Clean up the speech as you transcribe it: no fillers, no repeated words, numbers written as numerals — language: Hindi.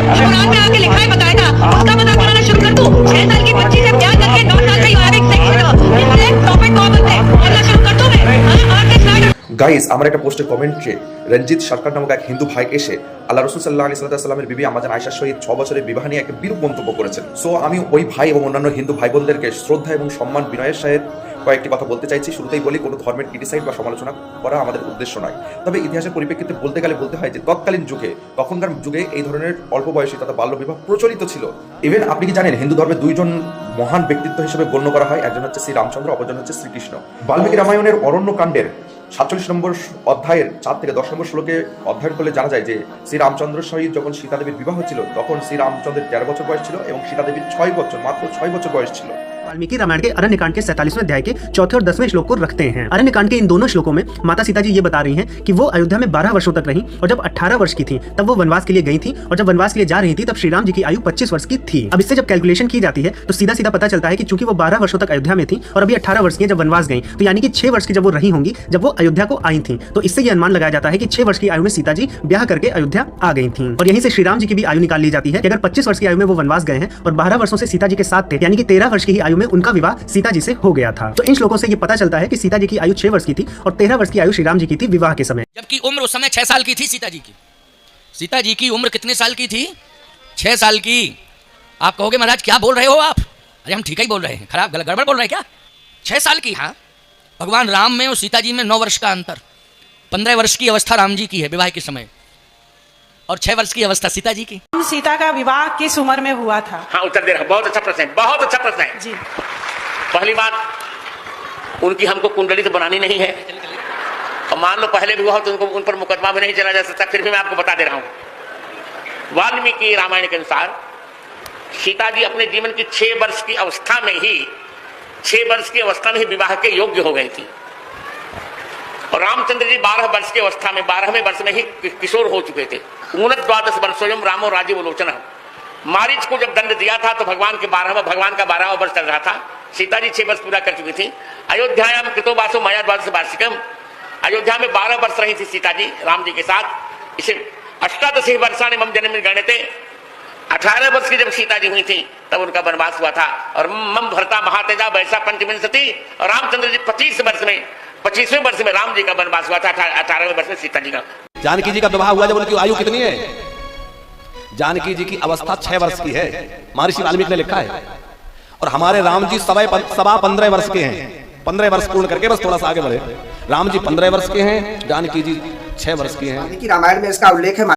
कुरान में आके लिखा है बताएगा, उसका मजाक बनाना शुरू कर दूं? 6 साल की बच्ची से प्यार करके 9 साल का you having sex with her, इससे टॉपिक कॉमन है, बोलना शुरू कर दूं मैं? आर्टिस्ट लाइट গাইস আমার একটা পোস্টের কমেন্টে রঞ্জিত সরকার নামক এক হিন্দু ভাই এসে আল্লাহ রাসূল সাল্লাল্লাহু আলাইহি ওয়াসাল্লামের বিবি আম্মা জান আয়েশার সহিত 6 বছরের বিবাহ নিয়ে একটা বিরূপ মন্তব্য করেছেন। সো আমি ওই ভাই এবং অন্যান্য হিন্দু ভাই বোনদেরকে শ্রদ্ধা এবং সম্মান বিনয়ের সহিত কয়েকটি কথা বলতে চাইছি। শুরুতেই বলি, কোনো ধর্মের ক্রিটিসাইড বা সমালোচনা করা আমাদের উদ্দেশ্য নয়। তবে ইতিহাসের পরিপ্রেক্ষিতে বলতে গেলে বলতে হয় যে তৎকালীন যুগে, তখনকার যুগে এই ধরনের অল্প বয়সী তথা বাল্যবিবাহ প্রচলিত ছিল। ইভেন আপনি কি জানেন, হিন্দু ধর্মে দুইজন মহান ব্যক্তিত্ব হিসেবে গণ্য করা হয়, একজন হচ্ছে শ্রী রামচন্দ্র, অপরজন হচ্ছে শ্রীকৃষ্ণ। বাল্মীকি রামায়ণের অরণ্যকাণ্ডের 47 নম্বর অধ্যায়ের 4 থেকে 10 নম্বর শ্লোকে অধ্যয়ন করলে জানা যায় যে শ্রী রামচন্দ্রের সহিত যখন সীতা দেবীর বিবাহ ছিল, তখন শ্রী রামচন্দ্রের 13 বছর বয়স ছিল এবং সীতা দেবীর 6 বছর, মাত্র 6 বছর বয়স ছিল। वाल्मीकि रामायण के अरण्यकांड के 47वें अध्याय के चौथे और 10वें श्लोक को रखते हैं। अरण्यकांड के इन दोनों श्लोकों में माता सीता जी ये बता रही हैं कि वो अयोध्या में 12 वर्षों तक रहीं और जब 18 वर्ष की थी तब वो वनवास के लिए गई थी, और जब वनवास के लिए जा रही थी तब श्री राम जी की आयु 25 वर्ष की थी। अब इससे जब कैलकुलेशन की जाती है तो सीधा सीधा पता चलता है कि चूंकि वो 12 वर्षों तक अयोध्या में थी और अभी 18 वर्ष की जब वनवास गई, तो यानी कि 6 वर्ष की जब वो रही होंगी जब वो अयोध्या को आई थी। तो इससे ये अनुमान लगाया जाता है कि 6 वर्ष की आयु में सीता जी ब्याह करके अयोध्या आ गई थी। और यहीं से श्री राम जी की भी आयु निकाल ली जाती है कि अगर 25 वर्ष की आयु में वो वनवास गए हैं और 12 वर्षों से सीता जी के साथ थे, यानी कि 13 वर्ष की ही आयु में उनका विवाह सीता जी से हो गया था। तो इन श्लोकों से ये पता चलता है कि सीता जी की आयु 6 वर्ष की थी और 13 वर्ष की आयु श्री राम जी की थी विवाह के समय। जबकि उम्र उस समय 6 साल की थी सीता जी की। सीता जी की उम्र कितने साल की थी? 6 साल की। आप कहोगे महाराज क्या बोल रहे हो आप? अरे हम ठीक ही बोल रहे हैं, खराब गड़बड़ बोल रहे हैं क्या? 6 साल की, हाँ। भगवान राम में और सीता जी में 9 वर्ष का अंतर। 15 वर्ष की अवस्था राम जी की है विवाह के समय, और 6 वर्ष की अवस्था सीता जी की। सीता का विवाह किस उम्र में हुआ था? हाँ, उत्तर दे रहा हूं। बहुत अच्छा प्रश्न है, बहुत अच्छा प्रश्न है जी। पहली बात, उनकी हमको कुंडली तो बनानी नहीं है, और मान लो पहले भी हुआ तो उनको उन पर मुकदमा भी नहीं चला जा सकता। फिर भी मैं आपको बता दे रहा हूं, वाल्मीकि रामायण के अनुसार सीता जी अपने जीवन की 6 वर्ष की अवस्था में ही 6 वर्ष की अवस्था में ही विवाह के योग्य हो गई थी, और रामचंद्र जी 12 वर्ष की अवस्था में 12वें वर्ष में ही किशोर हो चुके थे। 19 वर्षों रामो राजीव लोचन। मारीच को जब दंड दिया था तो भगवान का 12वां वर्ष चल रहा था। सीता जी 6 वर्ष पूरा कर चुकी थी। अयोध्यायाम कृतोवासो मया द्वादश वार्षिकम। अयोध्या में 12 वर्ष रही थी सीता जी राम जी के साथ। इसे 18 वर्षाणि मम जन्म गण्यते। 18 वर्ष की जब सीता जी हुई थी तब उनका वनवास हुआ था, और मम भरता महातेजा वैसा पंचविंशति, और रामचंद्र जी 25वें वर्ष में राम जी का वनवास हुआ था। 18वें वर्ष में सीता जी का। जानकी जी का विवाह हुआ जब उनकी आयु कितनी है? जानकी जी की अवस्था 6 वर्ष की है, महर्षि वाल्मीकि ने लिखा है। और हमारे राम जी सवा 15 वर्ष के हैं। 15 वर्ष पूर्ण करके बस थोड़ा सा आगे बढ़े। राम जी 15 वर्ष के हैं, जानकी जी 6 वर्ष के हैं। रामायण में इसका उल्लेख है।